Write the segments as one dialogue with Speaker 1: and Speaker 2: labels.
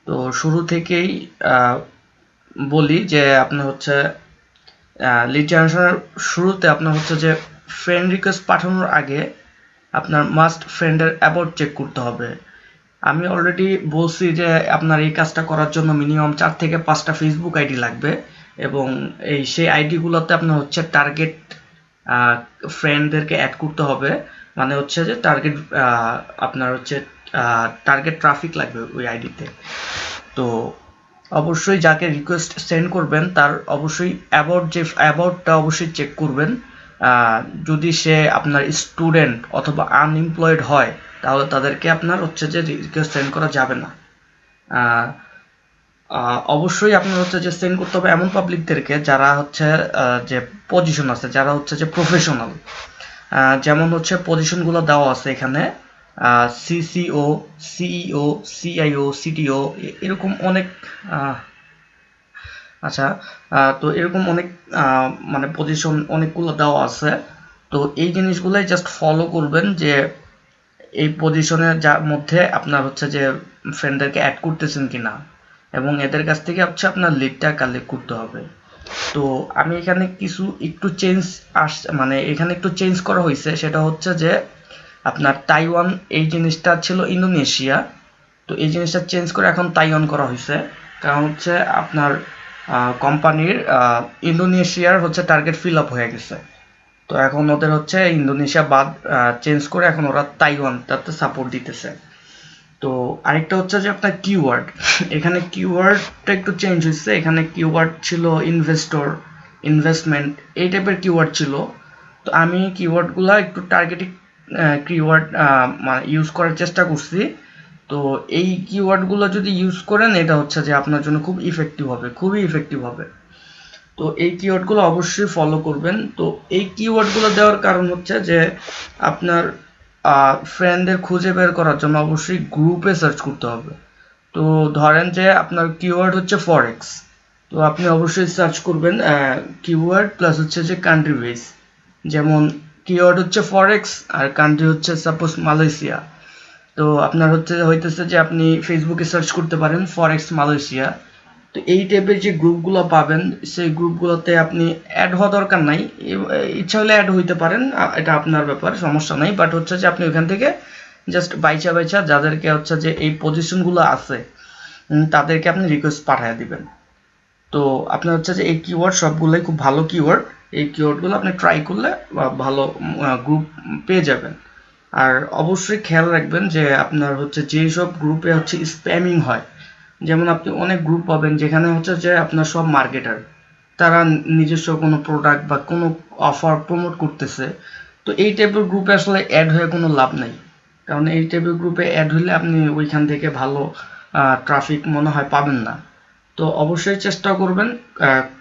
Speaker 1: তো শুরু থেকেই বলি যে আপনার হচ্ছে লিড জেনারেশনের শুরুতে আপনার হচ্ছে যে ফ্রেন্ড রিকোয়েস্ট পাঠানোর আগে আপনার মাস্ট ফ্রেন্ডের অ্যাবাউট চেক করতে হবে। আমি অলরেডি বলছি যে আপনার এই কাজটা করার জন্য মিনিমাম 4 থেকে 5টা ফেসবুক আইডি লাগবে, এবং সেই আইডিগুলোতে আপনার হচ্ছে টার্গেট ফ্রেন্ডদেরকে অ্যাড করতে হবে। মানে হচ্ছে যে আপনার হচ্ছে টার্গেট ট্রাফিক লাগবে ওই আইডিতে। তো অবশ্যই যাকে রিকোয়েস্ট সেন্ড করবেন তার অবশ্যই অ্যাবাউটটা অবশ্যই চেক করবেন। যদি সে আপনার স্টুডেন্ট অথবা আনএমপ্লয়েড হয় তাহলে তাদেরকে আপনার হচ্ছে যে রিকোয়েস্ট সেন্ড করা যাবে না। অবশ্যই আপনার হচ্ছে যে সেন্ড করতে হবে এমন পাবলিকদেরকে যারা হচ্ছে যে পজিশন আছে, যারা হচ্ছে যে প্রফেশনাল। যেমন হচ্ছে পজিশনগুলো দেওয়া আছে এখানে, সিসিও, সিইও, সিআইও, সিটিও, এরকম অনেক আচ্ছা। তো এরকম অনেক মানে পজিশন অনেকগুলো দেওয়া আছে। তো এই জিনিসগুলাই জাস্ট ফলো করবেন যে এই পজিশনের যার মধ্যে আপনার হচ্ছে যে ফ্রেন্ডদেরকে অ্যাড করতেছেন কিনা, এবং এদের কাছ থেকে হচ্ছে আপনার লিডটা কালেক্ট করতে হবে। তো আমি এখানে কিছু একটু চেঞ্জ মানে এখানে একটু চেঞ্জ করা হয়েছে, সেটা হচ্ছে যে আপনার তাইওয়ান, এই জিনিসটা ছিল ইন্দোনেশিয়া, তো এই জিনিসটা চেঞ্জ করে এখন তাইওয়ান করা হয়েছে। কারণ হচ্ছে আপনার কোম্পানির ইন্দোনেশিয়ার হচ্ছে টার্গেট ফিল আপ হয়ে গেছে। তো এখন ওদের হচ্ছে ইন্দোনেশিয়া বাদ চেঞ্জ করে এখন ওরা তাইওয়ানটাতে সাপোর্ট দিতেছে। তো আরেকটা হচ্ছে যে আপনার কিওয়ার্ড, এখানে কিওয়ার্ডটা একটু চেঞ্জ হয়েছে। এখানে কিওয়ার্ড ছিল ইনভেস্টর, ইনভেস্টমেন্ট, এই টাইপের কিওয়ার্ড ছিল। তো আমি কিওয়ার্ডগুলো একটু টার্গেটিং কিওয়ার্ড মানে ইউজ করার চেষ্টা করছি। তো এই কিওয়ার্ডগুলো যদি ইউজ করেন এটা হচ্ছে যে আপনার জন্য খুব ইফেক্টিভ হবে, খুবই ইফেক্টিভ হবে। তো এই কিওয়ার্ডগুলো অবশ্যই ফলো করবেন। তো এই কিওয়ার্ডগুলো দেওয়ার কারণ হচ্ছে যে আপনার ফ্রেন্ডদের খুঁজে বের করার জন্য অবশ্যই গ্রুপে সার্চ করতে হবে। তো ধরেন যে আপনার কিওয়ার্ড হচ্ছে ফরেক্স, তো আপনি অবশ্যই সার্চ করবেন কিওয়ার্ড প্লাস হচ্ছে যে কান্ট্রি বেস। যেমন কিওয়ার্ড হচ্ছে ফরেক্স আর কান্ট্রি হচ্ছে সাপোজ মালয়েশিয়া। তো আপনার হইতেছে যে আপনি ফেসবুকে সার্চ করতে পারেন ফরেক্স মালয়েশিয়া। তো এই টাইপের যে গ্রুপগুলো পাবেন সেই গ্রুপগুলোতে আপনি অ্যাড হওয়া দরকার নাই, ইচ্ছা হলে অ্যাড হইতে পারেন, এটা আপনার ব্যাপার, সমস্যা নাই। বাট হচ্ছে যে আপনি ওখান থেকে জাস্ট বাইচা বাইচা যাদেরকে হচ্ছে যে এই পজিশনগুলো আছে তাদেরকে আপনি রিকোয়েস্ট পাঠিয়ে দিবেন। তো আপনার হচ্ছে যে এই কিওয়ার্ড সবগুলোই খুব ভালো কিওয়ার্ড, এই কিওয়ার্ডগুলো আপনি ট্রাই করলে ভালো গ্রুপ পেয়ে যাবেন। আর অবশ্যই খেয়াল রাখবেন যে আপনার হচ্ছে যেই সব গ্রুপে হচ্ছে স্প্যামিং হয়, যেমন আপনি অনেক গ্রুপ পাবেন যেখানে হচ্ছে যে আপনার সব মার্কেটার, তারা নিজস্ব কোনো প্রোডাক্ট বা কোনো অফার প্রমোট করতেছে। তো এই টাইপের গ্রুপে আসলে অ্যাড হয়ে কোনো লাভ নেই, কারণ এই টাইপের গ্রুপে অ্যাড হলে আপনি ওইখান থেকে ভালো ট্রাফিক মনে হয় পাবেন না। তো অবশ্যই চেষ্টা করবেন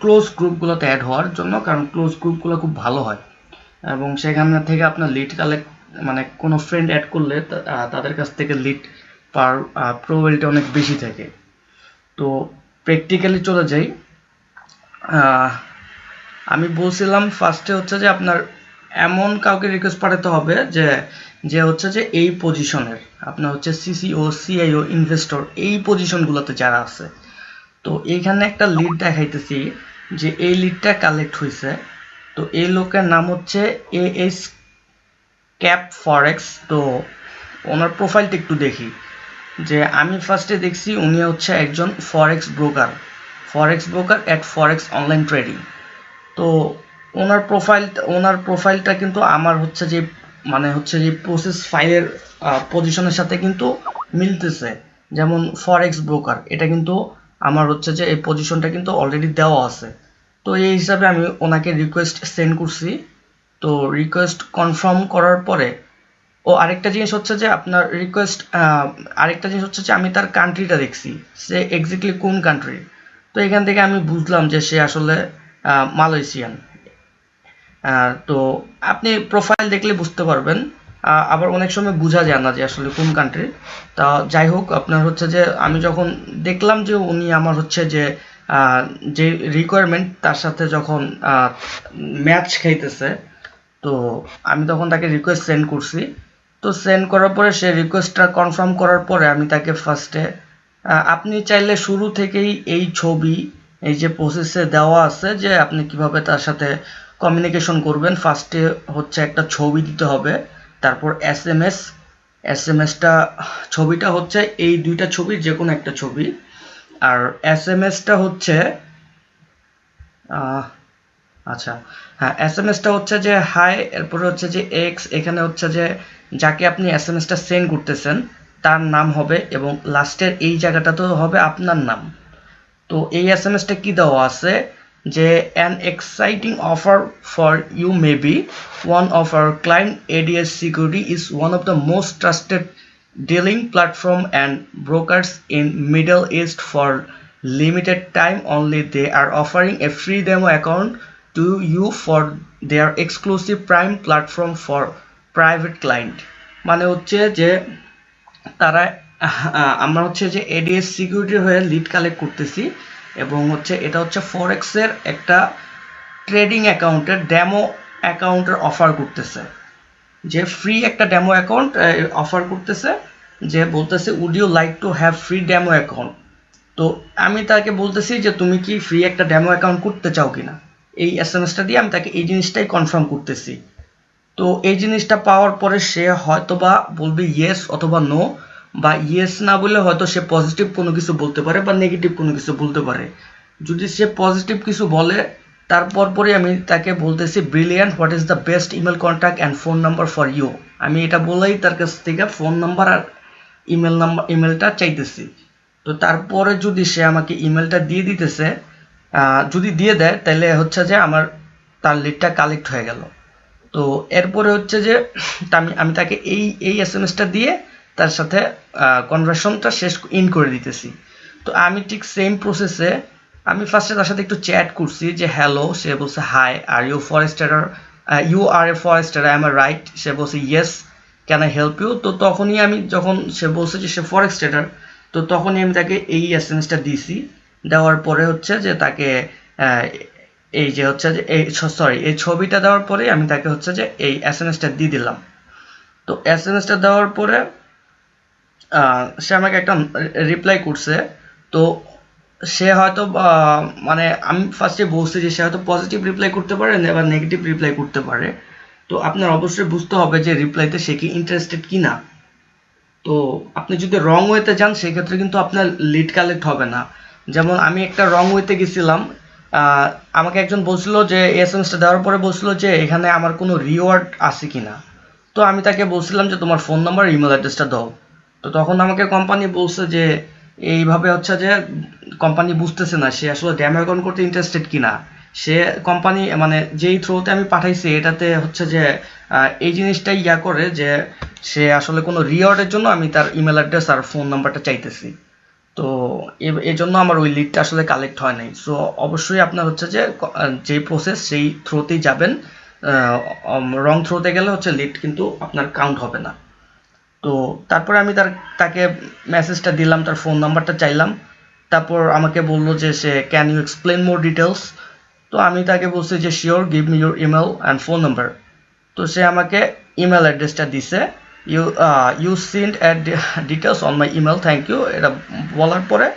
Speaker 1: ক্লোজ গ্রুপগুলোতে অ্যাড হওয়ার জন্য, কারণ ক্লোজ গ্রুপগুলো খুব ভালো হয় এবং সেখান থেকে আপনার লিড কালেক্ট, মানে কোনো ফ্রেন্ড অ্যাড করলে তাদের কাছ থেকে লিড পাওয়ার প্রবাবিলিটি অনেক বেশি থাকে। তো প্র্যাকটিক্যালি চলে যাই। আমি বলছিলাম ফার্স্টে হচ্ছে যে আপনার এমন কাউকে রিকোয়েস্ট পাঠাতে হবে যে যে হচ্ছে যে এই পজিশনের, আপনার হচ্ছে সিসিও, সিআইও, ইনভেস্টর, এই পজিশনগুলোতে যারা আছে। তো এইখানে একটা লিড দেখাইতেছি যে এই লিডটা কালেক্ট হয়েছে। তো এই লোকের নাম হচ্ছে এএস ক্যাপ ফরেক্স। তো ওনার প্রোফাইলটা একটু দেখি। যে আমি ফার্স্টে দেখছি উনি হচ্ছে একজন forex broker at forex online trading. তো ওনার প্রোফাইলটা কিন্তু আমার হচ্ছে যে মানে হচ্ছে যে প্রসেস ফাইলের পজিশনের সাথে কিন্তু মিলতেছে। যেমন ফরেক্স ব্রোকার, এটা কিন্তু আমার হচ্ছে যে এই পজিশনটা কিন্তু অলরেডি দেওয়া আছে। তো এই হিসাবে আমি ওনাকে রিকোয়েস্ট সেন্ড করছি। তো রিকোয়েস্ট কনফার্ম করার পরে আরেকটা জিনিস হচ্ছে যে আপনার আরেকটা জিনিস হচ্ছে যে আমি তার কান্ট্রিটা দেখছি, সে এক্স্যাক্টলি কোন কান্ট্রি। তো এখান থেকে আমি বুঝলাম যে সে আসলে মালয়েশিয়ান। তো আপনি প্রোফাইল দেখলে বুঝতে পারবেন। আবার অনেক সময় বোঝা যায় না যে আসলে কোন কান্ট্রি। তা যাই হোক, আপনার হচ্ছে যে আমি যখন দেখলাম যে উনি আমার হচ্ছে যে যে রিকোয়ারমেন্ট তার সাথে যখন ম্যাচ খাইতেছে, তো আমি তখন তাকে রিকোয়েস্ট সেন্ড করছি। তো সেন্ড করার পরে সে রিকোয়েস্টটা কনফার্ম করার পরে আমি তাকে ফার্স্টে আপনি চাইলে শুরু থেকেই এই ছবি এই যে প্রসেসে দেওয়া আছে যে আপনি কিভাবে তার সাথে কমিউনিকেশন করবেন, ফার্স্টে হচ্ছে একটা ছবি দিতে হবে, তারপর এসএমএসটা ছবিটা হচ্ছে এই দুইটা ছবির যে কোনো একটা ছবি, আর এসএমএসটা হচ্ছে আচ্ছা, হ্যাঁ, এসএমএসটা হচ্ছে যে হাই, এরপরে হচ্ছে যে এক্স, এখানে হচ্ছে যে যাকে আপনি এসএমএসটা সেন্ড করতেছেন তার নাম হবে এবং লাস্টের এই জায়গাটা তো হবে আপনার নাম। তো এই এসএমএসটা কি দেওয়া আছে যে an exciting offer for you may be one of our client ADS security is one of the most trusted dealing platform and brokers in Middle East for limited time only. They are offering a free demo account to you for their exclusive prime platform for private client. মানে হচ্ছে যে তারা আমরা হচ্ছে যে ads সিকিউরিটির হয়ে lead collect করতেছি এবং হচ্ছে এটা হচ্ছে ফরেক্সের একটা ট্রেডিং অ্যাকাউন্টের ডেমো অ্যাকাউন্টের অফার করতেছে, যে ফ্রি একটা ডেমো অ্যাকাউন্ট অফার করতেছে, যে বলতেছে would you like to have free demo account. তো আমি তাকে বলতেছি যে তুমি কি ফ্রি একটা ডেমো অ্যাকাউন্ট করতে চাও কিনা, এই এসএমএসটা দিয়ে আমি তাকে এই জিনিসটাই কনফার্ম করতেছি। তো এই জিনিসটা পাওয়ার পরে সে হয়তোবা বলবে ইয়েস অথবা নো, বা ইয়েস না বলে হয়তো সে পজিটিভ কোনো কিছু বলতে পারে বা নেগেটিভ কোনো কিছু বলতে পারে। যদি সে পজিটিভ কিছু বলে তারপর পরে আমি তাকে বলতেছি brilliant, what is the best email contact and phone number for you. আমি এটা বলেই তার কাছ থেকে ফোন নাম্বার আর ইমেলটা চাইতেছি। তো তারপরে যদি সে আমাকে ইমেলটা দিয়ে দিতেছে, যদি দিয়ে দেয় তাহলে হচ্ছে যে আমার তার লিডটা কালেক্ট হয়ে গেল। তো এরপরে হচ্ছে যে আমি তাকে এই এসএমএসটা দিয়ে তার সাথে কনভারসেশনটা শেষ করে দিতেছি। তো আমি ঠিক সেম প্রসেসে আমি ফার্স্টে তার সাথে একটু চ্যাট করছি যে হ্যালো, সে বলছে hi, are you forester, you are a forester, I am a right, সে বলছে yes, can I help you. তো তখনই আমি যখন সে বলছে যে সে ফরেক্স ট্রেডার, তো তখনই আমি তাকে এই এসএমএসটা দিছি। দেওয়ার পরে হচ্ছে যে তাকে এই যে হচ্ছে যে এই ছবিটা দেওয়ার পরে আমি তাকে হচ্ছে যে এই এসএমএসটা দিয়ে দিলাম। তো এসএমএসটা দেওয়ার পরে সে আমাকে একটা রিপ্লাই করছে। তো সে হয়তো মানে আমি ফার্স্টে বলছি যে সে হয়তো পজিটিভ রিপ্লাই করতে পারে বা নেগেটিভ রিপ্লাই করতে পারে। তো আপনার অবশ্যই বুঝতে হবে যে রিপ্লাইতে সে কি ইন্টারেস্টেড কি না। তো আপনি যদি রং ওয়েতে যান সেক্ষেত্রে কিন্তু আপনার লিড কালেক্ট হবে না। যেমন আমি একটা রং ওয়েতে গেছিলাম, আমাকে একজন বলছিল যে এসএমএসটা দেওয়ার পরে বলছিল যে এখানে আমার কোনো রিওয়ার্ড আছে কিনা। তো আমি তাকে বলছিলাম যে তোমার ফোন নাম্বার ইমেল অ্যাড্রেসটা দাও। তো তখন আমাকে কোম্পানি বলছে যে এইভাবে হচ্ছে যে কোম্পানি বুঝতেছে না সে আসলে ড্যাম অ্যাকাউন্ট করতে ইন্টারেস্টেড কিনা। সে কোম্পানি মানে যেই থ্রোতে আমি পাঠাইছি এটাতে হচ্ছে যে এই জিনিসটাই করে যে সে আসলে কোনো রিওয়ার্ডের জন্য আমি তার ইমেল অ্যাড্রেস আর ফোন নাম্বারটা চাইতেছি। তো এই জন্য আমার ওই লিডটা আসলে কালেক্ট হয় নাই। সো অবশ্যই আপনার হচ্ছে যে যেই প্রসেস সেই থ্রোতেই যাবেন, রং থ্রোতে গেলে হচ্ছে লিড কিন্তু আপনার কাউন্ট হবে না। তো তারপরে আমি তাকে মেসেজটা দিলাম, তার ফোন নাম্বারটা চাইলাম। তারপর আমাকে বললো যে সে can you explain more details. তো আমি তাকে বলছি যে sure, give me your email and phone number. তো সে আমাকে ইমেল অ্যাড্রেসটা দিছে। You send details on my email, thank you. এটা বলার পরে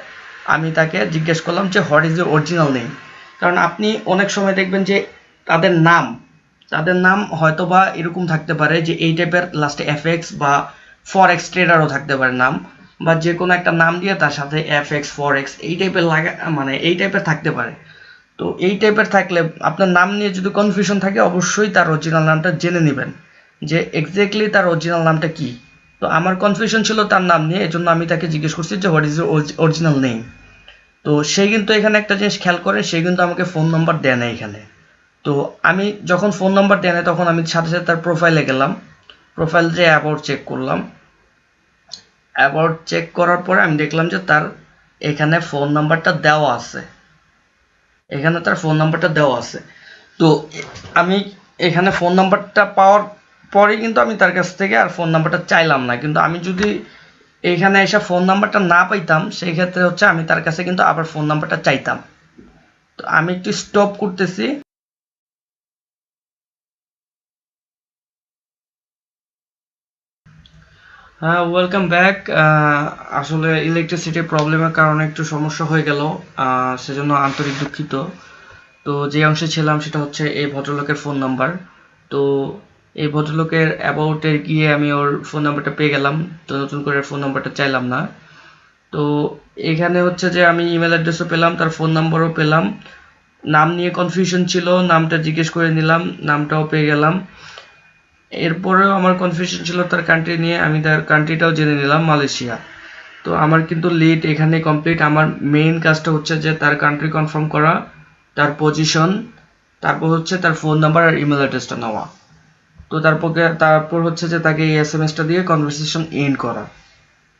Speaker 1: আমি তাকে জিজ্ঞেস করলাম যে what is your original name. কারণ আপনি অনেক সময় দেখবেন যে তাদের নাম হয়তো বা এরকম থাকতে পারে যে এই টাইপের লাস্টে এফএক্স বা ফরেক্স ট্রেডারও থাকতে পারে নাম, বা যে কোনো একটা নাম দিয়ে তার সাথে এফএক্স ফরেক্স এই টাইপের মানে এই টাইপের থাকতে পারে। তো এই টাইপের থাকলে আপনার নাম নিয়ে যদি কনফিউশন থাকে অবশ্যই তার অরিজিনাল নামটা জেনে নেবেন যে এক্স্যাক্টলি তার অরিজিনাল নামটা কি। তো আমার কনফিউশন ছিল তার নাম নিয়ে, এজন্য আমি তাকে জিজ্ঞেস করছি যে what is your original name. তো সে কিন্তু এখানে একটা জিনিস খেয়াল করে, সে কিন্তু আমাকে ফোন নাম্বার দেয় না এখানে। তো আমি যখন ফোন নাম্বার দেয় না তখন আমি সাথে সাথে তার প্রোফাইলে গেলাম, প্রোফাইল যে অ্যাবাউট চেক করলাম। অ্যাবাউট চেক করার পরে আমি দেখলাম যে তার এখানে ফোন নাম্বারটা দেওয়া আছে, এখানে তার ফোন নাম্বারটা দেওয়া আছে। তো আমি এখানে ফোন নাম্বারটা পাওয়ার পরে কিন্তু আমি তার কাছ থেকে আর ফোন নাম্বারটা চাইলাম না। কিন্তু আমি যদি এইখানে এসে ফোন নাম্বারটা না পাইতাম সেই ক্ষেত্রে হচ্ছে আমি তার কাছে কিন্তু আবার ফোন নাম্বারটা চাইতাম। তো আমি একটু স্টপ করতেছি। হ্যাঁ, ওয়েলকাম ব্যাক। আসলে ইলেকট্রিসিটি প্রবলেমের কারণে একটু সমস্যা হয়ে গেল, সেজন্য আন্তরিক দুঃখিত। তো যে অংশে ছিলাম সেটা হচ্ছে এই ভদ্রলোকের ফোন নাম্বার। তো এই ভদ্রলোকের অ্যাবাউটে গিয়ে আমি ওর ফোন নাম্বারটা পেয়ে গেলাম, তো নতুন করে ফোন নাম্বারটা চাইলাম না। তো এখানে হচ্ছে যে আমি ইমেল অ্যাড্রেসও পেলাম, তার ফোন নাম্বারও পেলাম। নাম নিয়ে কনফিউশন ছিল, নামটা জিজ্ঞেস করে নিলাম, নামটাও পেয়ে গেলাম। এরপরেও আমার কনফিউশন ছিল তার কান্ট্রি নিয়ে, আমি তার কান্ট্রিটাও জেনে নিলাম, মালয়েশিয়া। তো আমার কিন্তু লিড এখানে কমপ্লিট। আমার মেইন কাজটা হচ্ছে যে তার কান্ট্রি কনফার্ম করা, তার পজিশন, তারপর হচ্ছে তার ফোন নাম্বার আর ইমেল অ্যাড্রেসটা নেওয়া। তো তারপর হচ্ছে যে তাকে এই এসএমএসটা দিয়ে কনভারসেশন এন্ড করা।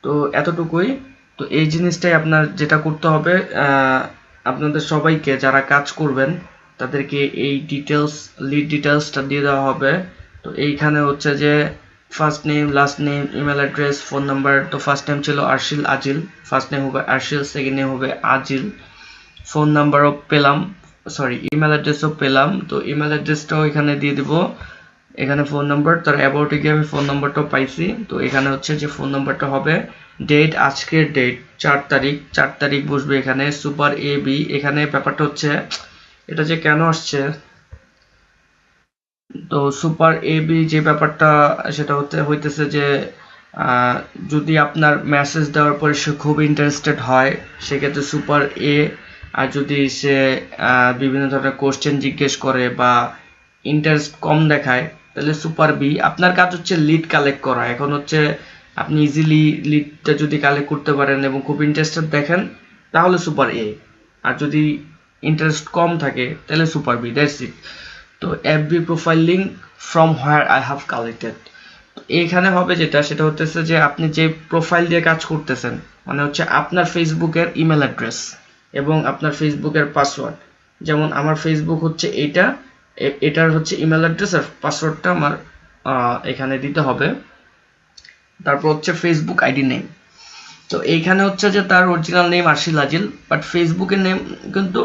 Speaker 1: তো এতটুকুই। তো এই জিনিসটাই আপনার যেটা করতে হবে, আপনাদের সবাইকে যারা কাজ করবেন তাদেরকে এই লিড ডিটেলসটা দিয়ে দেওয়া হবে। তো এইখানে হচ্ছে যে first name, last name, email address, phone number. তো ফার্স্ট নেম ছিল আরশিল আজিল, ফার্স্ট নেম হবে আরশিল, সেকেন্ড নেম হবে আজিল। ফোন নাম্বারও পেলাম, সরি ইমেল অ্যাড্রেসও পেলাম। তো ইমেল অ্যাড্রেসটাও এখানে দিয়ে দিব, এখানে ফোন নাম্বার, তার অ্যাবাউটে গিয়ে আমি ফোন নাম্বারটাও পাইছি। তো এখানে হচ্ছে যে ফোন নাম্বারটা হবে, ডেট আজকের ডেট 4 তারিখ, 4 তারিখ বসবে এখানে, সুপার এ বি। এখানে ব্যাপারটা হচ্ছে এটা যে কেন আসছে, তো সুপার এ বি যে ব্যাপারটা সেটা হইতেছে যে যদি আপনার মেসেজ দেওয়ার পরে সে খুব ইন্টারেস্টেড হয় সেক্ষেত্রে সুপার এ, আর যদি সে বিভিন্ন ধরনের কোশ্চেন জিজ্ঞেস করে বা ইন্টারেস্ট কম দেখায় তাহলে সুপার বি। আপনার কাজ হচ্ছে লিড কালেক্ট করা। এখন হচ্ছে আপনি ইজিলি লিডটা যদি কালেক্ট করতে পারেন এবং খুব ইন্টারেস্টেড দেখেন তাহলে সুপার এ, আর যদি ইন্টারেস্ট কম থাকে তাহলে সুপার বি, দ্যাটস ইট। তো FB profile link from where I have collected, এইখানে হবে যেটা সেটা হচ্ছে যে আপনি যে প্রোফাইল দিয়ে কাজ করতেছেন, মানে হচ্ছে আপনার ফেসবুকের ইমেল অ্যাড্রেস এবং আপনার ফেসবুকের পাসওয়ার্ড। যেমন আমার ফেসবুক হচ্ছে এইটা, এটার হচ্ছে ইমেল অ্যাড্রেস আর পাসওয়ার্ডটা আমার এখানে দিতে হবে। তারপর হচ্ছে ফেসবুক আইডি নেম। তো এইখানে হচ্ছে যে তার অরিজিনাল নেম আরশিল আজিল, বাট ফেসবুকের নেম কিন্তু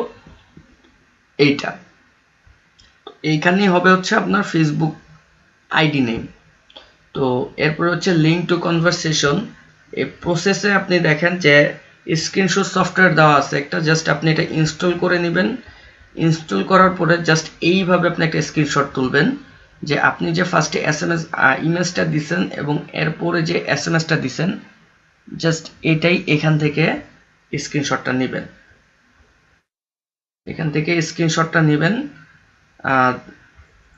Speaker 1: এইটা। এইখানেই হবে হচ্ছে আপনার ফেসবুক আইডি নেম। তো এরপর হচ্ছে লিঙ্ক টু কনভারসেশন। এই প্রসেসে আপনি দেখেন যে স্ক্রিনশট সফটওয়্যার দেওয়া আছে একটা, জাস্ট আপনি এটা ইনস্টল করে নেবেন। ইনস্টল করার পরে জাস্ট এইভাবে আপনি একটা স্ক্রিনশট তুলবেন যে আপনি যে ফার্স্টে ইমেজটা দিছেন এবং এরপরে যে এসএমএসটা দিছেন, জাস্ট এটাই এখান থেকে স্ক্রিনশটটা নেবেন। এখান থেকে স্ক্রিনশটটা নেবেন,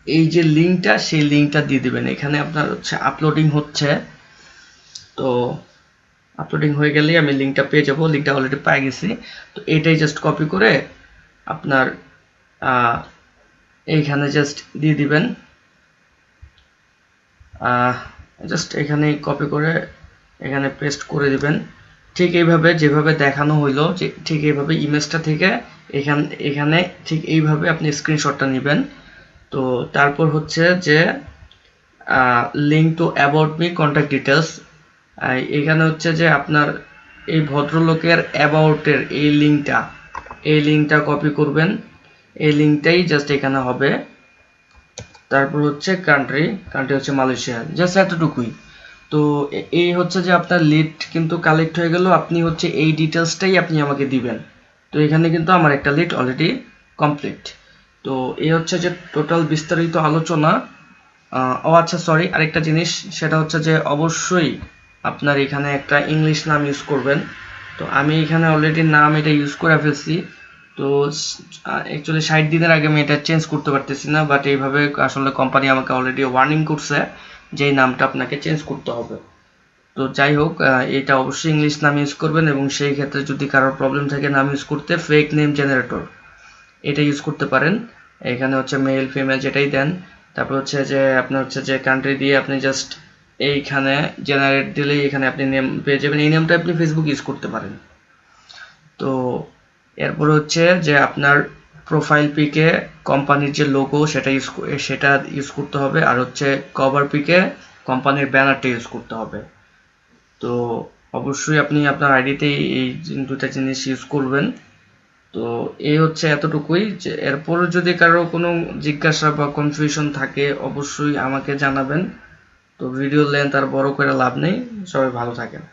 Speaker 1: এই যে লিঙ্কটা সেই লিঙ্কটা দিয়ে দিবেন। এখানে আপনার হচ্ছে আপলোডিং হচ্ছে, তো আপলোডিং হয়ে গেলেই আমি লিঙ্কটা পেয়ে যাব। লিঙ্কটা অলরেডি পেয়ে গেছি। তো এটাই জাস্ট কপি করে আপনার এইখানে জাস্ট দিয়ে দিবেন। জাস্ট এখানে কপি করে এখানে পেস্ট করে দিবেন। ঠিক এইভাবে যেভাবে দেখানো হইলো, যে ঠিক এইভাবে ইমেজটা থেকে এখানে ঠিক এইভাবে আপনি স্ক্রিনশটটা নেবেন। তো তারপর হচ্ছে যে link to about me contact details, এখানে হচ্ছে যে আপনার এই ভদ্রলোকের অ্যাবাউটের এই লিঙ্কটা কপি করবেন। এই লিঙ্কটাই জাস্ট এখানে হবে। তারপর হচ্ছে কান্ট্রি হচ্ছে মালয়েশিয়া, জাস্ট এতটুকুই। তো এই হচ্ছে যে আপনার লিড কিন্তু কালেক্ট হয়ে গেল। আপনি হচ্ছে এই ডিটেলসটাই আপনি আমাকে দিবেন। তো এখানে কিন্তু আমার একটা লিড অলরেডি কমপ্লিট। তো এই হচ্ছে যে টোটাল বিস্তারিত আলোচনা। ও আচ্ছা, সরি, আরেকটা জিনিস, সেটা হচ্ছে যে অবশ্যই আপনার এখানে একটা ইংলিশ নাম ইউজ করবেন। তো আমি এখানে অলরেডি নাম এটা ইউজ করে ফেলছি। তো অ্যাকচুয়ালি 60 দিনের আগে আমি এটা চেঞ্জ করতে পারতেছি না, বাট এইভাবে আসলে কোম্পানি আমাকে অলরেডি ওয়ার্নিং করছে যে এই নামটা আপনাকে চেঞ্জ করতে হবে। তো যাই হোক, এটা অবশ্যই ইংলিশ নাম ইউজ করবেন এবং সেই ক্ষেত্রে যদি কারোর প্রবলেম থাকে নাম ইউজ করতে, ফেক নেম জেনারেটর এটা ইউজ করতে পারেন। এখানে হচ্ছে মেল ফিমেল যেটাই দেন। তারপর হচ্ছে যে আপনার হচ্ছে যে কান্ট্রি দিয়ে আপনি জাস্ট এইখানে জেনারেট দিলেই এখানে আপনি নেম পেয়ে যাবেন। এই নেমটা আপনি ফেসবুক ইউজ করতে পারেন। তো এরপর হচ্ছে যে আপনার প্রোফাইল পিকে কোম্পানির যে লোগো সেটা ইউজ করতে হবে, আর হচ্ছে কভার পিকে কোম্পানির ব্যানারটা ইউজ করতে হবে। তো অবশ্যই আপনি আপনার আইডিতে এই দুটা জিনিস ইউজ করবেন। তো এই হচ্ছে এতটুকুই। যে এরপর যদি কারো কোনো জিজ্ঞাসা বা কনফিউশন থাকে অবশ্যই আমাকে জানাবেন। তো ভিডিও লেন্থ আর বড় করে লাভ নেই, সবাই ভালো থাকেন।